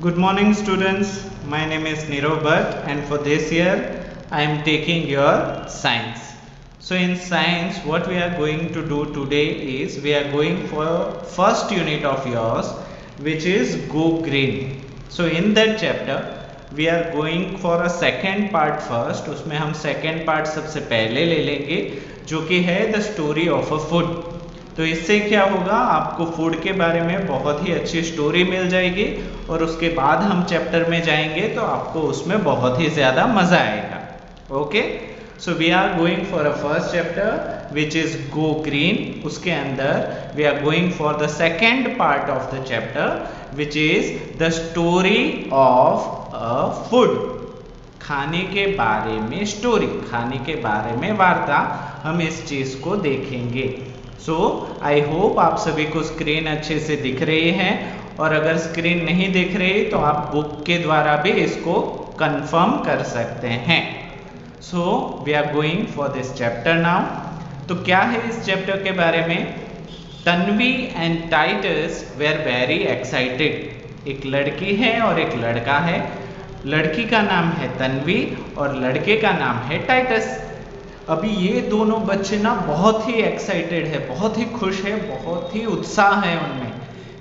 Good morning students, my name is Nirav Bhatt and for this year I am taking your science. So in science what we are going to do today is we are going for first unit of yours which is Go Green. So in that chapter we are going for a second part first. उसमें हम second part सबसे पहले ले लेंगे जो कि है the story of a food. तो इससे क्या होगा, आपको फूड के बारे में बहुत ही अच्छी स्टोरी मिल जाएगी और उसके बाद हम चैप्टर में जाएंगे तो आपको उसमें बहुत ही ज़्यादा मज़ा आएगा. Okay, so we are going for a first chapter which is go green. उसके अंदर we are going for the second part of the chapter which is the story of a food. खाने के बारे में स्टोरी, खाने के बारे में वार्ता, हम इस चीज़ को देखेंगे. सो आई होप आप सभी को स्क्रीन अच्छे से दिख रही है और अगर स्क्रीन नहीं दिख रही तो आप बुक के द्वारा भी इसको कंफर्म कर सकते हैं. So we are going for this chapter now. तो क्या है इस चैप्टर के बारे में? Tanvi and Titus were very excited. एक लड़की है और एक लड़का है. लड़की का नाम है तन्वी और लड़के का नाम है टाइटस. अभी ये दोनों बच्चे ना बहुत ही एक्साइटेड है, बहुत ही खुश है, बहुत ही उत्साह है उनमें.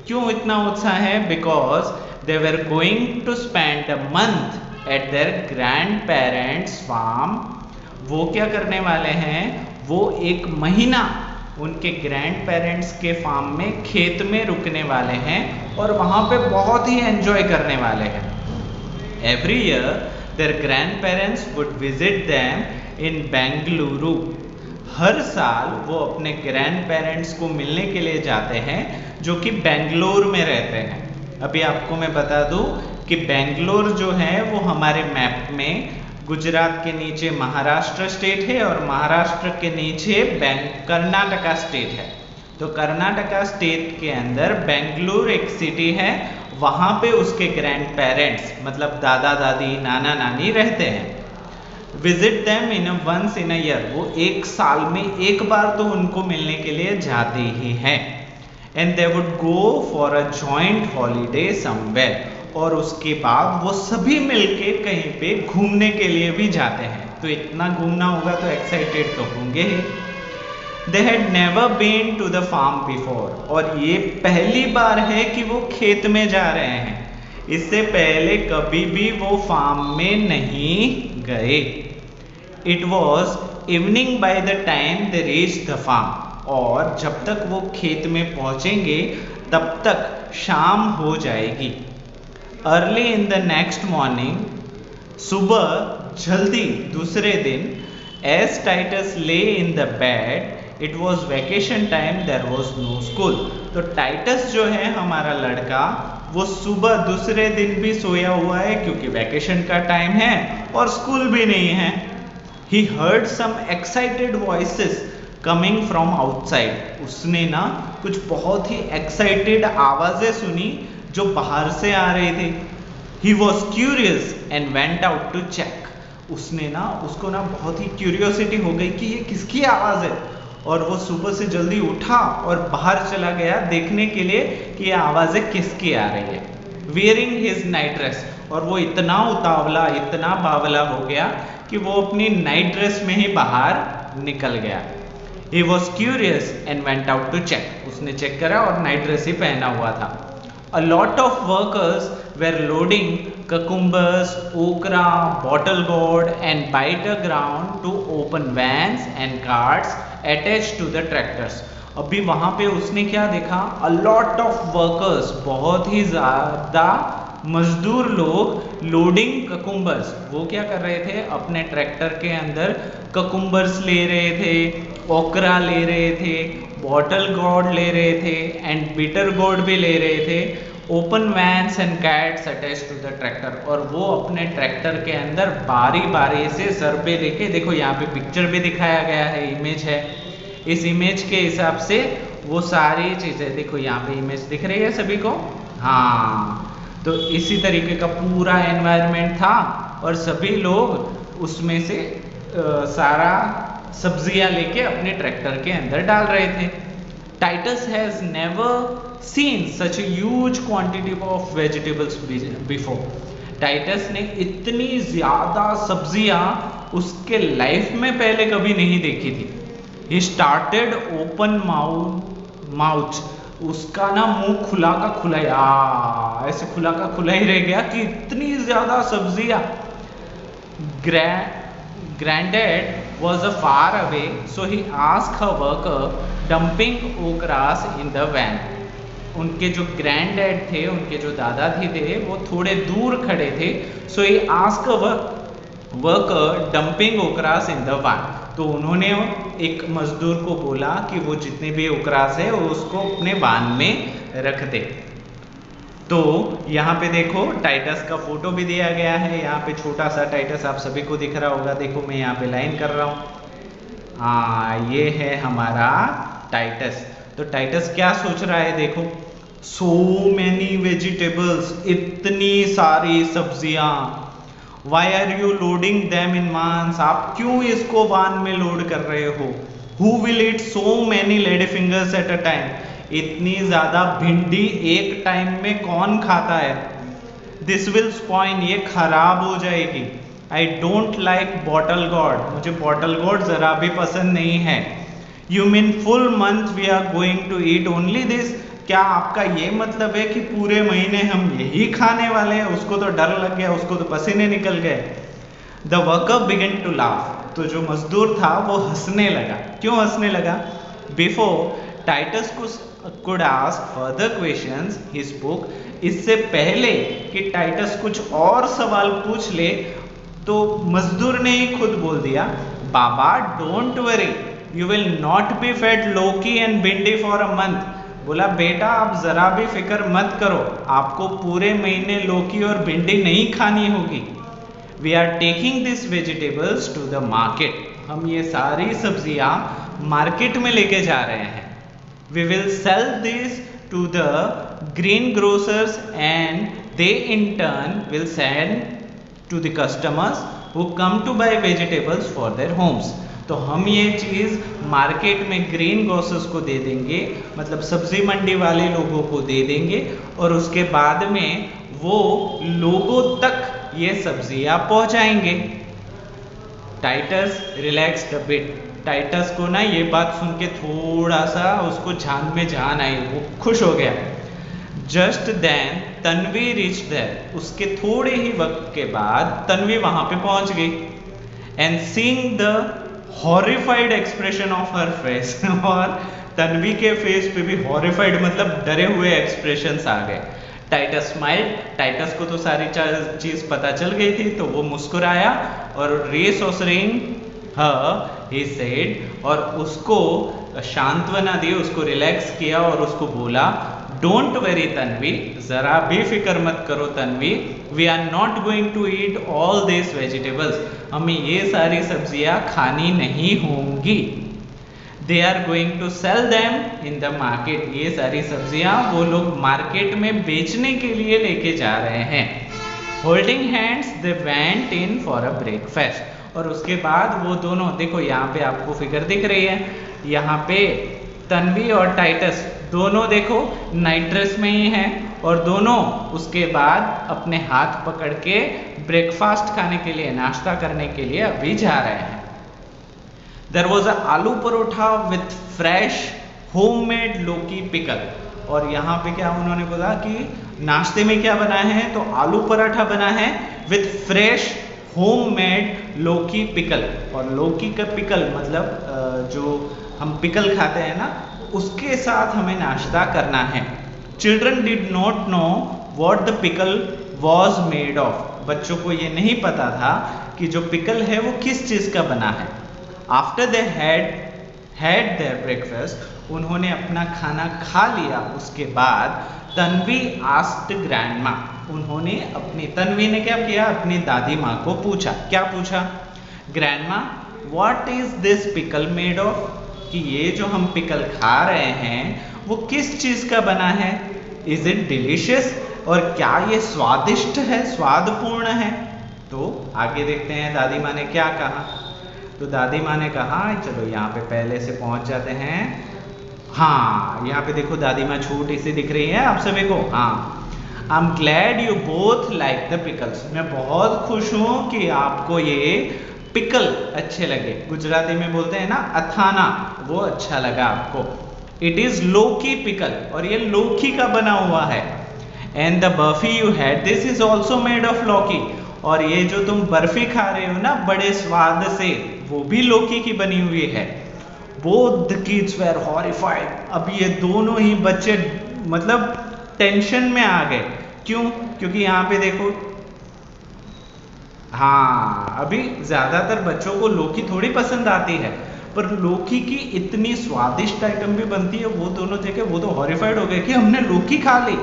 क्यों इतना उत्साह है? Because they were going to spend a month at their grandparents farm. वो क्या करने वाले हैं? वो एक महीना उनके ग्रैंड पेरेंट्स के फार्म में, खेत में रुकने वाले हैं और वहाँ पे बहुत ही एंजॉय करने वाले हैं. Every year their grandparents would visit them in Bengaluru. हर साल वो अपने ग्रैंड पेरेंट्स को मिलने के लिए जाते हैं जो कि बेंगलोर में रहते हैं. अभी आपको मैं बता दूं कि बेंगलोर जो है वो हमारे मैप में गुजरात के नीचे महाराष्ट्र स्टेट है और महाराष्ट्र के नीचे कर्नाटका स्टेट है. तो कर्नाटका स्टेट के अंदर बेंगलुरु एक सिटी है, वहाँ पे उसके ग्रैंड पेरेंट्स मतलब दादा दादी नाना नानी रहते हैं. Visit them in once in a year. वो एक साल में एक बार तो उनको मिलने के लिए जाते ही हैं. And they would go for a joint holiday somewhere. और उसके बाद वो सभी मिलके कहीं पे घूमने के लिए भी जाते हैं. तो इतना घूमना होगा तो एक्साइटेड तो होंगे ही. They had never been to the farm before. और ये पहली बार है कि वो खेत में जा रहे हैं. इससे पहले कभी भी वो फार्म में नहीं गए. It was evening by the time they reached the farm. और जब तक वो खेत में पहुंचेंगे तब तक शाम हो जाएगी. Early in the next morning, सुबह जल्दी दूसरे दिन, as Titus lay in the bed, it was vacation time, there was no school. तो टाइटस जो है हमारा लड़का वो सुबह दूसरे दिन भी सोया हुआ है क्योंकि वैकेशन का टाइम है और स्कूल भी नहीं है. He heard some excited voices coming from outside. उसने ना कुछ बहुत ही एक्साइटेड आवाज़ें सुनी जो बाहर से आ रही थी. He was curious and went out to check. उसको ना बहुत ही क्यूरियोसिटी हो गई कि ये किसकी आवाज़ है और वो सुबह से जल्दी उठा और बाहर चला गया देखने के लिए कि ये आवाज़ें किसकी आ रही है. Wearing his night dress. और वो इतना उतावला, इतना बावला हो गया कि वो अपनी नाइट ड्रेस में ही बाहर निकल गया. He was curious and went out to check. उसने चेक करा और नाइट ड्रेस ही पहना हुआ था. A lot of workers were loading cucumbers, okra, bottle gourd and bitter ground to open vans and carts attached to the tractors. अभी वहाँ पे उसने क्या देखा? A lot of workers, बहुत ही ज़्यादा मजदूर लोग लोडिंग ककुम्बर्स. वो क्या कर रहे थे? अपने ट्रैक्टर के अंदर ककुम्बर्स ले रहे थे, ओकरा ले रहे थे, बॉटल गोर्ड ले रहे थे एंड बिटर गोर्ड भी ले रहे थे. Open vans and carts attach to the tractor. और वो अपने ट्रैक्टर के अंदर बारी बारी से सर पे लेके, देखो यहाँ पे पिक्चर भी दिखाया गया है, इमेज है. इस इमेज के हिसाब से वो सारी चीज़ें, देखो यहाँ पे इमेज दिख रही है सभी को. हाँ, तो इसी तरीके का पूरा एनवायरनमेंट था और सभी लोग उसमें से सारा सब्जियां लेके अपने ट्रैक्टर के अंदर डाल रहे थे. Titus has never seen such a huge quantity of vegetables before. Titus ने इतनी ज्यादा सब्जियां उसके लाइफ में पहले कभी नहीं देखी थी. He started open mouth. उसका ना मुंह खुला का खुला ऐसे खुला का खुला ही रह गया कि इतनी ज्यादा सब्जियां. Granddad was far away, so he asked her worker dumping okras in the van. उनके जो ग्रैंड डैड थे, उनके जो दादा थे वो थोड़े दूर खड़े थे. So he ask worker dumping okras in the van. तो उन्होंने एक मजदूर को बोला कि वो जितने भी ओकरास है वो उसको अपने वान में रख दे. तो यहाँ पे देखो टाइटस का फोटो भी दिया गया है. यहाँ पे छोटा सा टाइटस आप सभी को दिख रहा होगा. देखो मैं यहाँ पे लाइन कर रहा हूँ. हाँ, ये है हमारा टाइटस. तो टाइटस क्या सोच रहा है, देखो, सो मैनी वेजिटेबल्स, इतनी सारी सब्जियां. Why are you loading them in vans, आप क्यों इसको वान में लोड कर रहे हो. Who will eat so many lady fingers at a time, इतनी ज्यादा भिंडी एक टाइम में कौन खाता है. दिस विल स्पॉइल, ये खराब हो जाएगी. I don't like bottle gourd, मुझे बॉटल गॉड जरा भी पसंद नहीं है. You mean full month we are going to eat only this, क्या आपका ये मतलब है कि पूरे महीने हम यही खाने वाले हैं. उसको तो डर लग गया, उसको तो पसीने निकल गए. The worker begin to laugh, तो जो मजदूर था वो हंसने लगा. क्यों हंसने लगा. Before Titus could ask further questions, he spoke. इससे पहले कि टाइटस कुछ और सवाल पूछ ले तो मजदूर ने ही खुद बोल दिया, बाबा don't worry, you will not be fed lauki and bhindi for a month. बोला बेटा आप जरा भी फिक्र मत करो, आपको पूरे महीने लौकी और भिंडी नहीं खानी होगी. We are taking this vegetables to the market, हम ये सारी सब्जियां मार्केट में लेके जा रहे हैं. We will sell this to the greengrocers and they in turn will send to the customers who come to buy vegetables for their homes. तो हम ये चीज़ मार्केट में ग्रीन ग्रोसर्स को दे देंगे, मतलब सब्जी मंडी वाले लोगों को दे देंगे और उसके बाद में वो लोगों तक ये सब्जियां पहुंचाएंगे. Titus relaxed a bit, Titus को ना ये बात सुन के थोड़ा सा उसको जान में जान आई, वो खुश हो गया. Just then Tanvi reach there, उसके थोड़े ही वक्त के बाद तन्वी वहां पे पहुंच गई. And seeing the horrified expression of her face, और तन्वी के फेस पे भी हॉरिफाइड मतलब डरे हुए एक्सप्रेशंस आ गए. टाइटस स्माइल, टाइटस को तो सारी चीज पता चल गई थी तो वो मुस्कुराया और रीअश्योरिंग हर he said, और उसको सांत्वना दी, उसको रिलैक्स किया और उसको बोला, डोंट वेरी तन्वी, जरा भी फिक्र मत करो Tanvi, we are not going to eat all this vegetables, हमें ये सारी सब्जियां खानी नहीं होंगी. They are going to sell them in the market, ये सारी सब्जियां वो लोग मार्केट में बेचने के लिए लेके जा रहे हैं. Holding hands they went in for a breakfast, और उसके बाद वो दोनों, देखो यहाँ पे आपको फिगर दिख रही है, यहाँ पे तन्वी और टाइटस दोनों देखो नाइट ड्रेस में ही हैं और दोनों उसके बाद अपने हाथ पकड़ के ब्रेकफास्ट खाने के लिए, नाश्ता करने के लिए अभी जा रहे हैं. देयर वाज अ आलू परोठा विथ फ्रेश होममेड लौकी पिकल, और यहाँ पे क्या उन्होंने बोला कि नाश्ते में क्या बना है, तो आलू पराठा बना है विथ फ्रेश होममेड लौकी पिकल. और लौकी का पिकल मतलब जो हम पिकल खाते हैं ना, उसके साथ हमें नाश्ता करना है. Children did not know what the pickle was made of, बच्चों को ये नहीं पता था कि जो पिकल है वो किस चीज का बना है. After they had there breakfast, उन्होंने अपना खाना खा लिया, उसके बाद तन्वी आस्क्ड ग्रैंडमा, उन्होंने तन्वी ने क्या किया, अपनी दादी माँ को पूछा. क्या पूछा, grandma what is this pickle made of, कि ये जो हम पिकल खा रहे हैं वो किस चीज का बना है. इज इट डिलीशियस, और क्या ये स्वादिष्ट है, स्वादपूर्ण है. तो आगे देखते हैं दादी माँ ने क्या कहा. तो दादी माँ ने कहा, चलो यहाँ पे पहले से पहुंच जाते हैं. हाँ, यहाँ पे देखो दादी माँ छोटी सी दिख रही है आप सभी को। हाँ, I am glad you both like the pickles. मैं बहुत खुश हूँ कि आपको ये पिकल अच्छे लगे। गुजराती में बोलते हैं ना अथाना, वो अच्छा लगा आपको। इट इज लौकी पिकल, और ये लौकी का बना हुआ है। And the barfi you had, this is also made of लौकी। और ये जो तुम बर्फी खा रहे हो ना बड़े स्वाद से, वो भी लौकी की बनी हुई है। Both the kids were horrified. अब ये दोनों ही बच्चे मतलब टेंशन में आ गए। क्यों? क्योंकि यहाँ पे देखो, हाँ, अभी ज्यादातर बच्चों को लौकी थोड़ी पसंद आती है, पर लौकी की इतनी स्वादिष्ट आइटम भी बनती है। वो दोनों देखे, वो तो हॉरिफाइड हो गए कि हमने लौकी खा ली।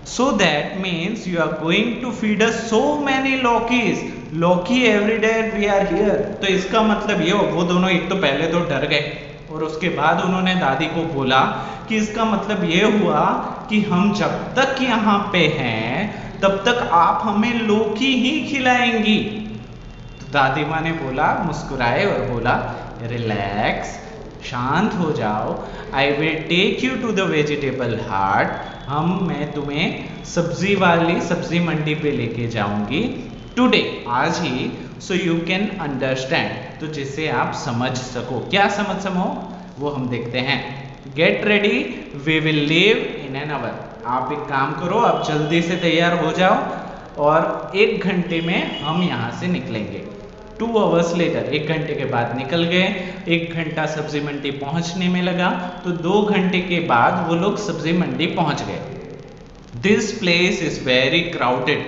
So that means you are going to feed us so many Lokis. Loki every day we are here. तो इसका मतलब ये, वो दोनों एक तो पहले तो डर गए, और उसके बाद उन्होंने दादी को बोला कि इसका मतलब ये हुआ कि हम जब तक यहाँ पे हैं तब तक आप हमें लौकी ही खिलाएंगी। तो दादी माँ ने बोला, मुस्कुराए और बोला, रिलैक्स, शांत हो जाओ। I will take you to the vegetable haat. मैं तुम्हें सब्जी मंडी पे लेके जाऊंगी टुडे, आज ही। सो यू कैन अंडरस्टैंड, तो जिससे आप समझ सको। क्या समझ सको वो हम देखते हैं। Get ready, we will leave in an hour. आप एक काम करो, आप जल्दी से तैयार हो जाओ, और 1 घंटे में हम यहाँ से निकलेंगे। 2 hours लेटर, 1 घंटे के बाद निकल गए। 1 घंटा सब्जी मंडी पहुंचने में लगा, तो 2 घंटे के बाद वो लोग सब्जी मंडी पहुंच गए। This place is very crowded,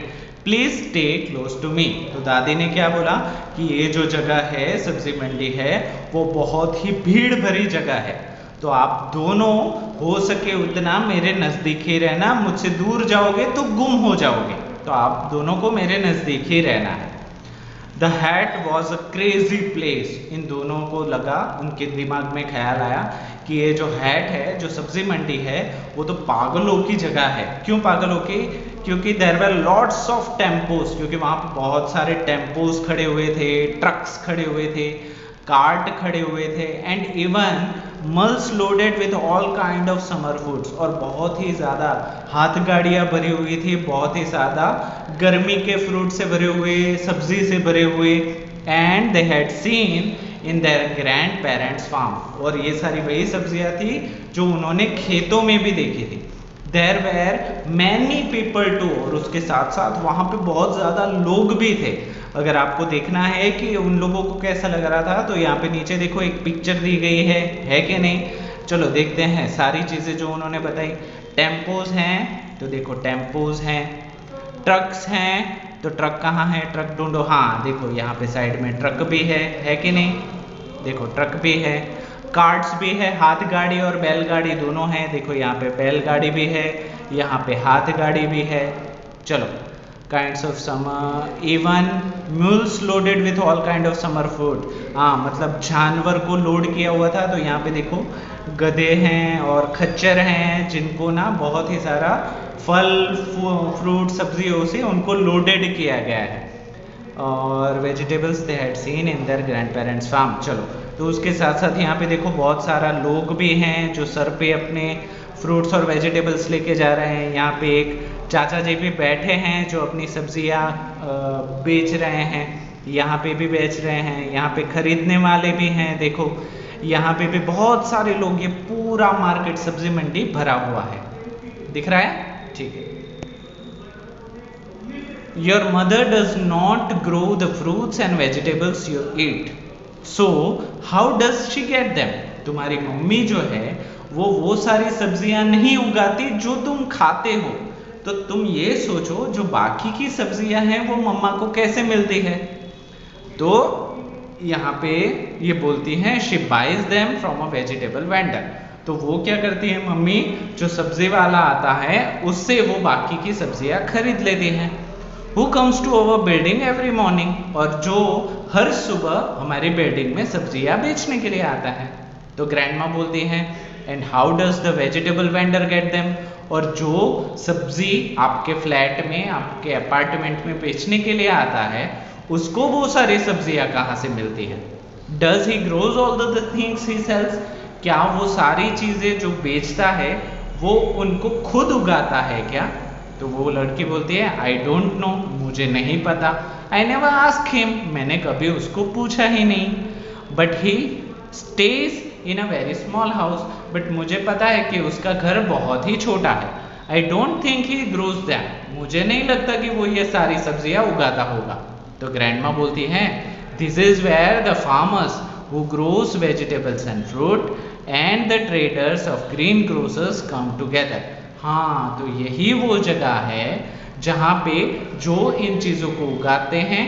please stay close to me. तो दादी ने क्या बोला कि ये जो जगह है, सब्जी मंडी है, वो बहुत ही भीड़ भरी जगह है, तो आप दोनों हो सके उतना मेरे नजदीक ही रहना। मुझसे दूर जाओगे तो गुम हो जाओगे, तो आप दोनों को मेरे नजदीक ही रहना है। The haat was a crazy place. इन दोनों को लगा, उनके दिमाग में ख्याल आया कि ये जो हैट है, जो सब्जी मंडी है, वो तो पागलों की जगह है। क्यों पागलों की? क्योंकि there were lots of tempos, क्योंकि वहाँ पर बहुत सारे टेम्पोस खड़े हुए थे, ट्रक्स खड़े हुए थे, कार्ट खड़े हुए थे, and even mulls loaded with all kind of summer foods. और बहुत ही ज़्यादा हाथ गाड़ियाँ भरी हुई थी, बहुत ही ज़्यादा गर्मी के फ्रूट से भरे हुए, सब्जी से भरे हुए। And they had seen in their grandparents farm. और ये सारी वही सब्जियाँ थी जो उन्होंने खेतों में भी देखी थी। There were many people too, और उसके साथ साथ वहाँ पे बहुत ज़्यादा लोग भी थे। अगर आपको देखना है कि उन लोगों को कैसा लग रहा था, तो यहाँ पे नीचे देखो एक पिक्चर दी गई है कि नहीं? चलो देखते हैं सारी चीज़ें जो उन्होंने बताई। टेम्पोज हैं, तो देखो टेम्पोज हैं। ट्रक्स हैं, तो ट्रक कहाँ है? ट्रक ढूंढो। हाँ देखो, यहाँ पे साइड में ट्रक भी है कि नहीं? देखो ट्रक भी है। कार्ट्स भी है, हाथ गाड़ी और बैलगाड़ी दोनों हैं। देखो यहाँ पे बैलगाड़ी भी है, यहाँ पे हाथ गाड़ी भी है। चलो, kinds of summer, even mules loaded with all kind of summer food. हाँ, मतलब जानवर को लोड किया हुआ था। तो यहाँ पे देखो गधे हैं और खच्चर हैं, जिनको ना बहुत ही सारा फल फ्रूट सब्जियों से उनको लोडेड किया गया है। और vegetables they had seen in their grandparents farm. चलो, तो उसके साथ साथ यहाँ पे देखो बहुत सारा लोग भी हैं जो सर पे अपने फ्रूट्स और वेजिटेबल्स लेके जा रहे हैं। यहाँ पे एक चाचा जी भी बैठे हैं जो अपनी सब्जियाँ बेच रहे हैं, यहाँ पे भी बेच रहे हैं, यहाँ पे खरीदने वाले भी हैं। देखो यहाँ पे भी बहुत सारे लोग, ये पूरा मार्केट सब्जी मंडी भरा हुआ है। दिख रहा है? ठीक है। Your mother does not grow the fruits and vegetables you eat, so how does she get them? तुम्हारी मम्मी जो है वो सारी सब्जियां नहीं उगाती जो तुम खाते हो। तो तुम ये सोचो, जो बाकी की सब्जियां हैं वो मम्मा को कैसे मिलती है? तो यहाँ पे ये बोलती हैं she buys them from a vegetable vendor। तो वो क्या करती है मम्मी, जो सब्जी वाला आता है उससे वो बाकी की सब्जियां खरीद लेती हैं। Who comes to our building every morning? और जो हर सुबह हमारी बिल्डिंग में सब्जियां बेचने के लिए आता है। तो ग्रैंडमा बोलती हैं and how does the vegetable vendor get them? और जो सब्जी आपके फ्लैट में, आपके अपार्टमेंट में बेचने के लिए आता है, उसको वो सारी सब्जियां कहाँ से मिलती है? Does he grows all the things he sells? क्या वो सारी चीजें जो बेचता है वो उनको खुद उगाता है क्या? तो वो लड़की बोलती है आई डोंट नो, मुझे नहीं पता। आई नेवर आस्क हिम, मैंने कभी उसको पूछा ही नहीं। But he stage in a very small house, but मुझे पता है कि उसका घर बहुत ही छोटा है। I don't think he grows that, मुझे नहीं लगता कि वो ये सारी सब्जियां उगाता होगा। तो ग्रैंडमा बोलती है this is where the farmers who grows vegetables and fruit and the traders of green grocers come together. हाँ, तो यही वो जगह है जहाँ पे जो इन चीज़ों को उगाते हैं,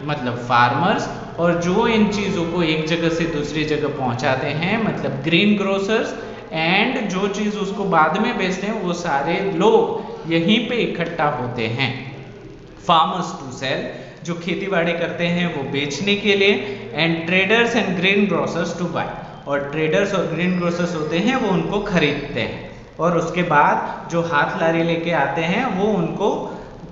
मतलब फार्मर्स, और जो इन चीज़ों को एक जगह से दूसरी जगह पहुँचाते हैं, मतलब ग्रीन ग्रोसर्स, एंड जो चीज़ उसको बाद में बेचते हैं वो सारे लोग यहीं पे इकट्ठा होते हैं। फार्मर्स टू सेल, जो खेती बाड़ी करते हैं वो बेचने के लिए, and traders and green grocers to buy, और ट्रेडर्स और ग्रीन ग्रोसर्स होते हैं वो उनको खरीदते हैं, और उसके बाद जो हाथ लारी लेके आते हैं वो उनको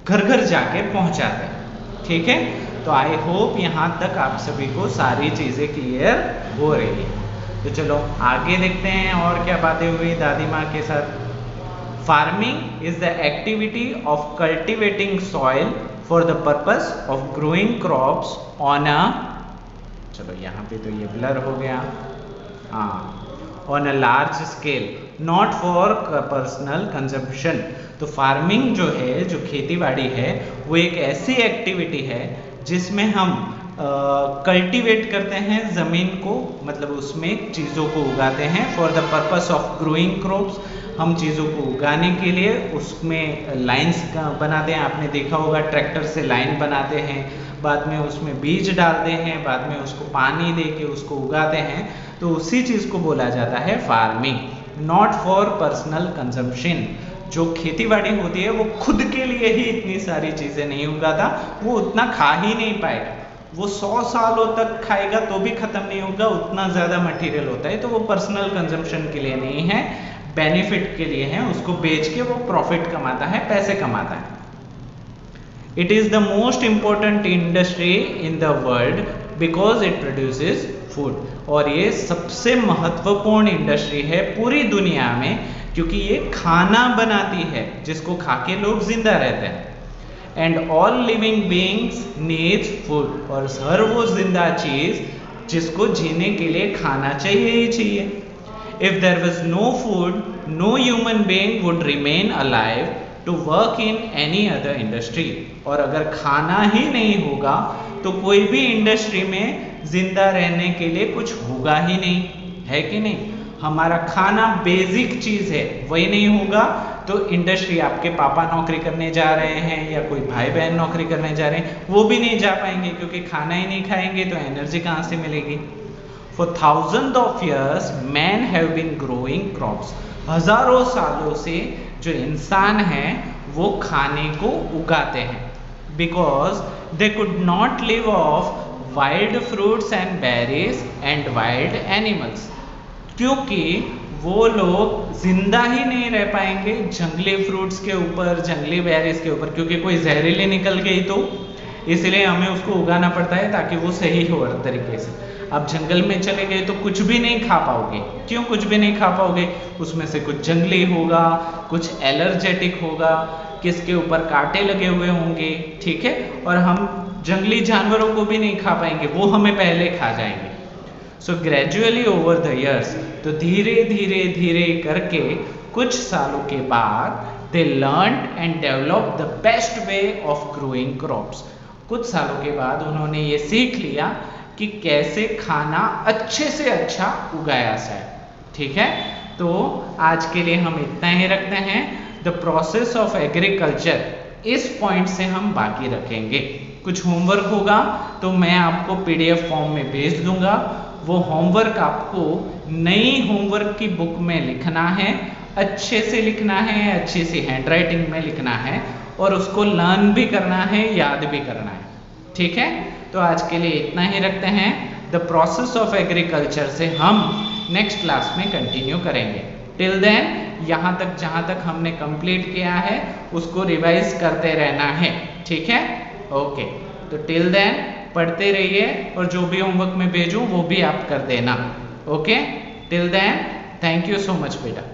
घर घर जाके पहुंचाते हैं। ठीक है, तो आई होप यहाँ तक आप सभी को सारी चीज़ें क्लियर हो रही है। तो चलो आगे देखते हैं और क्या बातें हुई दादी माँ के साथ। Farming is the activity of cultivating soil for the purpose of growing crops on a, चलो यहाँ पे तो ये ब्लर हो गया, हाँ, on a large scale, not for personal consumption. तो फार्मिंग जो है, जो खेती बाड़ी है, वो एक ऐसी एक्टिविटी है जिसमें हम कल्टीवेट करते हैं ज़मीन को, मतलब उसमें चीज़ों को उगाते हैं for the purpose of growing crops. हम चीज़ों को उगाने के लिए उसमें लाइंस बनाते हैं, आपने देखा होगा ट्रैक्टर से लाइन बनाते हैं, बाद में उसमें बीज डालते हैं, बाद में उसको पानी दे के उसको उगाते हैं, तो उसी चीज़ को बोला जाता है farming. Not for personal consumption, जो खेती बाड़ी होती है वो खुद के लिए ही इतनी सारी चीज़ें नहीं उगाता, वो उतना खा ही नहीं पाएगा, वो 100 सालों तक खाएगा तो भी खत्म नहीं होगा, उतना ज़्यादा मटेरियल होता है, तो वो पर्सनल कंजम्पशन के लिए नहीं है, बेनिफिट के लिए है, उसको बेच के वो प्रॉफिट कमाता है, पैसे कमाता है। It is the most important industry in the world because it produces food, और ये सबसे महत्वपूर्ण इंडस्ट्री है पूरी दुनिया में क्योंकि ये खाना बनाती है जिसको खा के लोग जिंदा रहते हैं। And all living beings needs food, और हर वो जिंदा चीज जिसको जीने के लिए खाना चाहिए ही चाहिए। If there was no food, no human being would remain alive to work in any other industry, और अगर खाना ही नहीं होगा तो कोई भी इंडस्ट्री में जिंदा रहने के लिए कुछ होगा ही नहीं, है कि नहीं? हमारा खाना बेसिक चीज है, वही नहीं होगा तो इंडस्ट्री, आपके पापा नौकरी करने जा रहे हैं या कोई भाई बहन नौकरी करने जा रहे हैं, वो भी नहीं जा पाएंगे क्योंकि खाना ही नहीं खाएंगे तो एनर्जी कहाँ से मिलेगी। For thousand of years man have been growing crops, हजारों सालों से जो इंसान हैं वो खाने को उगाते हैं, because they could not live of wild fruits and berries and wild animals, क्योंकि वो लोग जिंदा ही नहीं रह पाएंगे जंगली फ्रूट्स के ऊपर, जंगली बेरीज के ऊपर, क्योंकि कोई जहरीली निकल गई तो इसलिए हमें उसको उगाना पड़ता है ताकि वो सही हो हर तरीके से। अब जंगल में चले गए तो कुछ भी नहीं खा पाओगे, क्यों कुछ भी नहीं खा पाओगे? उसमें से कुछ जंगली होगा, कुछ एलर्जेटिक होगा, किसके ऊपर कांटे लगे हुए होंगे, ठीक है, और हम जंगली जानवरों को भी नहीं खा पाएंगे, वो हमें पहले खा जाएंगे। So gradually over the years, तो धीरे धीरे धीरे करके कुछ सालों के बाद they learned and develop the best way of growing crops, कुछ सालों के बाद उन्होंने ये सीख लिया कि कैसे खाना अच्छे से अच्छा उगाया जाए, ठीक है। तो आज के लिए हम इतना ही रखते हैं। द प्रोसेस ऑफ एग्रीकल्चर, इस पॉइंट से हम बाकी रखेंगे। कुछ होमवर्क होगा तो मैं आपको PDF फॉर्म में भेज दूंगा, वो होमवर्क आपको नई होमवर्क की बुक में लिखना है, अच्छे से लिखना है, अच्छी सी हैंडराइटिंग में लिखना है, और उसको लर्न भी करना है, याद भी करना है, ठीक है। तो आज के लिए इतना ही रखते हैं। द प्रोसेस ऑफ एग्रीकल्चर से हम नेक्स्ट क्लास में कंटिन्यू करेंगे। टिल देन यहाँ तक जहाँ तक हमने कंप्लीट किया है उसको रिवाइज करते रहना है, ठीक है। ओके, तो टिल देन पढ़ते रहिए और जो भी होमवर्क में भेजूँ वो भी आप कर देना। Okay. Till then, thank you so much beta.